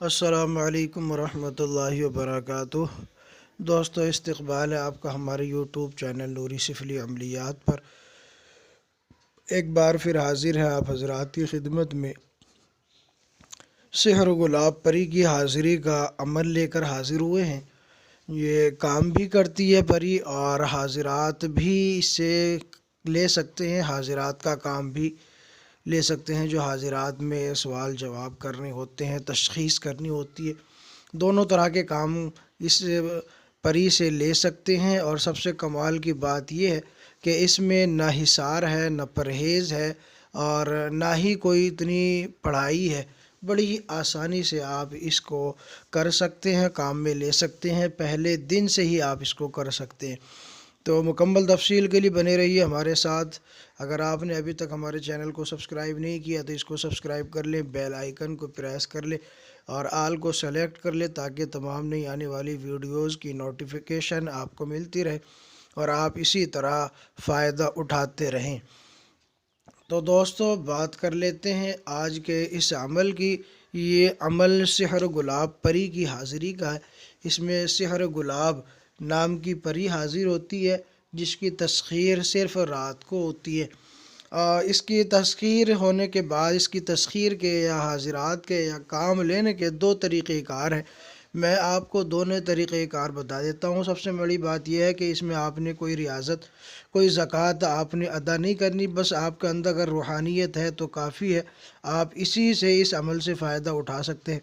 السلام علیکم ورحمۃ اللہ وبرکاتہ۔ دوستو، استقبال ہے آپ کا ہمارے یوٹیوب چینل نوری سفلی عملیات پر۔ ایک بار پھر حاضر ہے آپ حضرات کی خدمت میں سحر گلاب پری کی حاضری کا عمل لے کر حاضر ہوئے ہیں۔ یہ کام بھی کرتی ہے پری اور حاضرات بھی اس سے لے سکتے ہیں، حاضرات کا کام بھی لے سکتے ہیں۔ جو حاضرات میں سوال جواب کرنے ہوتے ہیں، تشخیص کرنی ہوتی ہے، دونوں طرح کے کام اس پری سے لے سکتے ہیں۔ اور سب سے کمال کی بات یہ ہے کہ اس میں نہ حصار ہے، نہ پرہیز ہے، اور نہ ہی کوئی اتنی پڑھائی ہے۔ بڑی ہی آسانی سے آپ اس کو کر سکتے ہیں، کام میں لے سکتے ہیں، پہلے دن سے ہی آپ اس کو کر سکتے ہیں۔ تو مکمل تفصیل کے لیے بنے رہیے ہمارے ساتھ۔ اگر آپ نے ابھی تک ہمارے چینل کو سبسکرائب نہیں کیا تو اس کو سبسکرائب کر لیں، بیل آئیکن کو پریس کر لیں اور آل کو سلیکٹ کر لیں تاکہ تمام نئی آنے والی ویڈیوز کی نوٹیفیکیشن آپ کو ملتی رہے اور آپ اسی طرح فائدہ اٹھاتے رہیں۔ تو دوستو، بات کر لیتے ہیں آج کے اس عمل کی۔ یہ عمل سحر گلاب پری کی حاضری کا ہے۔ اس میں سحر گلاب نام کی پری حاضر ہوتی ہے جس کی تسخیر صرف رات کو ہوتی ہے۔ اس کی تسخیر ہونے کے بعد، اس کی تسخیر کے یا حاضرات کے یا کام لینے کے دو طریقہ کار ہیں۔ میں آپ کو دونوں طریقہ کار بتا دیتا ہوں۔ سب سے بڑی بات یہ ہے کہ اس میں آپ نے کوئی ریاضت، کوئی زکوٰۃ آپ نے ادا نہیں کرنی، بس آپ کے اندر اگر روحانیت ہے تو کافی ہے، آپ اسی سے اس عمل سے فائدہ اٹھا سکتے ہیں۔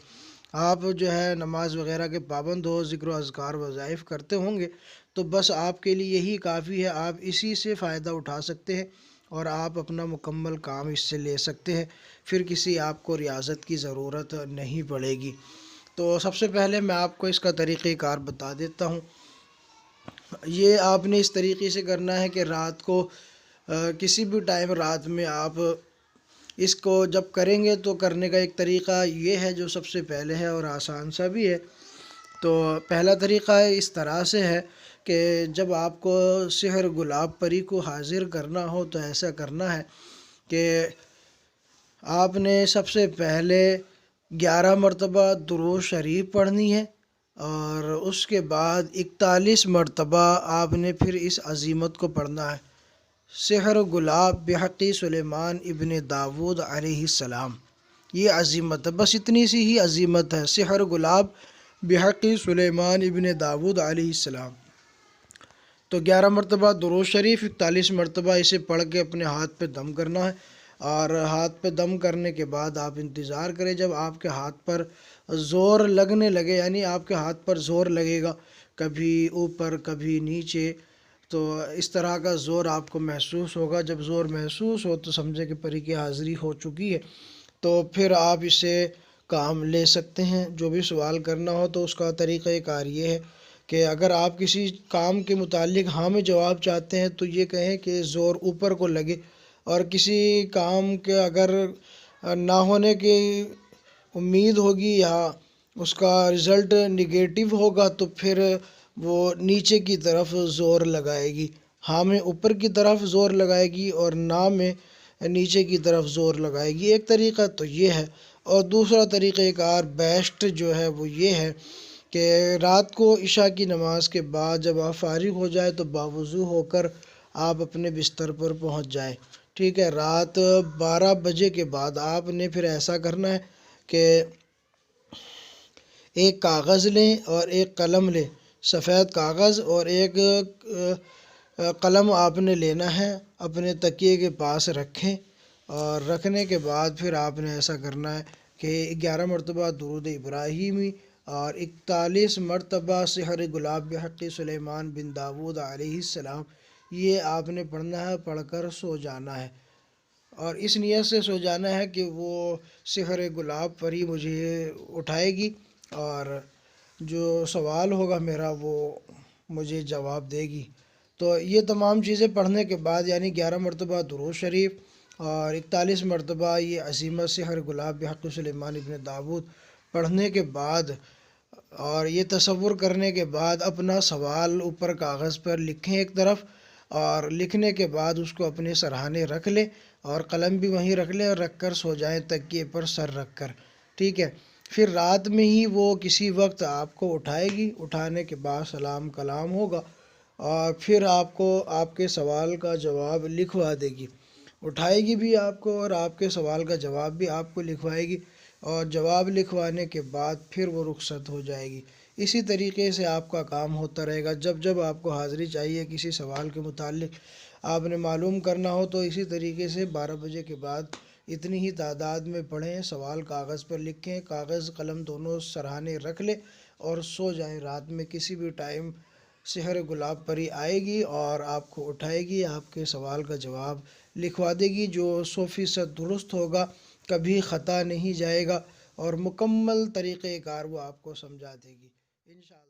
آپ جو ہے نماز وغیرہ کے پابند ہو، ذکر و اذکار وظائف کرتے ہوں گے تو بس آپ کے لیے یہی کافی ہے، آپ اسی سے فائدہ اٹھا سکتے ہیں اور آپ اپنا مکمل کام اس سے لے سکتے ہیں۔ پھر کسی آپ کو ریاضت کی ضرورت نہیں پڑے گی۔ تو سب سے پہلے میں آپ کو اس کا طریقہ کار بتا دیتا ہوں۔ یہ آپ نے اس طریقے سے کرنا ہے کہ رات کو کسی بھی ٹائم رات میں آپ اس کو جب کریں گے تو کرنے کا ایک طریقہ یہ ہے جو سب سے پہلے ہے اور آسان سا بھی ہے۔ تو پہلا طریقہ اس طرح سے ہے کہ جب آپ کو سحر گلاب پری کو حاضر کرنا ہو تو ایسا کرنا ہے کہ آپ نے سب سے پہلے 11 مرتبہ درود شریف پڑھنی ہے اور اس کے بعد 41 مرتبہ آپ نے پھر اس عظیمت کو پڑھنا ہے، سحر گلاب بحق سلیمان ابن داود علیہ السلام۔ یہ عظیمت ہے، بس اتنی سی ہی عظیمت ہے، سحر گلاب بحق سلیمان ابن داود علیہ السلام۔ تو 11 مرتبہ درود شریف، 41 مرتبہ اسے پڑھ کے اپنے ہاتھ پہ دم کرنا ہے، اور ہاتھ پہ دم کرنے کے بعد آپ انتظار کریں جب آپ کے ہاتھ پر زور لگنے لگے، یعنی آپ کے ہاتھ پر زور لگے گا، کبھی اوپر کبھی نیچے، تو اس طرح کا زور آپ کو محسوس ہوگا۔ جب زور محسوس ہو تو سمجھے کہ پری کی حاضری ہو چکی ہے، تو پھر آپ اسے کام لے سکتے ہیں۔ جو بھی سوال کرنا ہو تو اس کا طریقہ کار یہ ہے کہ اگر آپ کسی کام کے متعلق ہاں میں جواب چاہتے ہیں تو یہ کہیں کہ زور اوپر کو لگے، اور کسی کام کے اگر نہ ہونے کی امید ہوگی یا اس کا رزلٹ نگیٹو ہوگا تو پھر وہ نیچے کی طرف زور لگائے گی، ہاں میں اوپر کی طرف زور لگائے گی اور نہ میں نیچے کی طرف زور لگائے گی۔ ایک طریقہ تو یہ ہے، اور دوسرا طریقہ کار بیسٹ جو ہے وہ یہ ہے کہ رات کو عشاء کی نماز کے بعد جب آپ فارغ ہو جائے تو باوضو ہو کر آپ اپنے بستر پر پہنچ جائیں، ٹھیک ہے۔ رات 12 بجے کے بعد آپ نے پھر ایسا کرنا ہے کہ ایک کاغذ لیں اور ایک قلم لیں، سفید کاغذ اور ایک قلم آپ نے لینا ہے، اپنے تکیے کے پاس رکھیں، اور رکھنے کے بعد پھر آپ نے ایسا کرنا ہے کہ 11 مرتبہ درود ابراہیمی اور 41 مرتبہ سحر گلاب بحق سلیمان بن داود علیہ السلام، یہ آپ نے پڑھنا ہے، پڑھ کر سو جانا ہے۔ اور اس نیت سے سو جانا ہے کہ وہ سحر گلاب پری مجھے اٹھائے گی اور جو سوال ہوگا میرا وہ مجھے جواب دے گی۔ تو یہ تمام چیزیں پڑھنے کے بعد، یعنی 11 مرتبہ درود شریف اور 41 مرتبہ یہ عظیمت سحر گلاب بحق سلیمان ابن داود پڑھنے کے بعد اور یہ تصور کرنے کے بعد اپنا سوال اوپر کاغذ پر لکھیں ایک طرف، اور لکھنے کے بعد اس کو اپنے سرہانے رکھ لیں اور قلم بھی وہیں رکھ لیں اور رکھ کر سو جائیں تکیے پر سر رکھ کر، ٹھیک ہے۔ پھر رات میں ہی وہ کسی وقت آپ کو اٹھائے گی، اٹھانے کے بعد سلام کلام ہوگا اور پھر آپ کو آپ کے سوال کا جواب لکھوا دے گی، اٹھائے گی بھی آپ کو اور آپ کے سوال کا جواب بھی آپ کو لکھوائے گی، اور جواب لکھوانے کے بعد پھر وہ رخصت ہو جائے گی۔ اسی طریقے سے آپ کا کام ہوتا رہے گا، جب جب آپ کو حاضری چاہیے کسی سوال کے متعلق آپ نے معلوم کرنا ہو تو اسی طریقے سے 12 بجے کے بعد اتنی ہی تعداد میں پڑھیں، سوال کاغذ پر لکھیں، کاغذ قلم دونوں سرہانے رکھ لیں اور سو جائیں۔ رات میں کسی بھی ٹائم سحر گلاب پری آئے گی اور آپ کو اٹھائے گی، آپ کے سوال کا جواب لکھوا دے گی جو 100% درست ہوگا، کبھی خطا نہیں جائے گا اور مکمل طریقہ کار وہ آپ کو سمجھا دے گی انشاءاللہ۔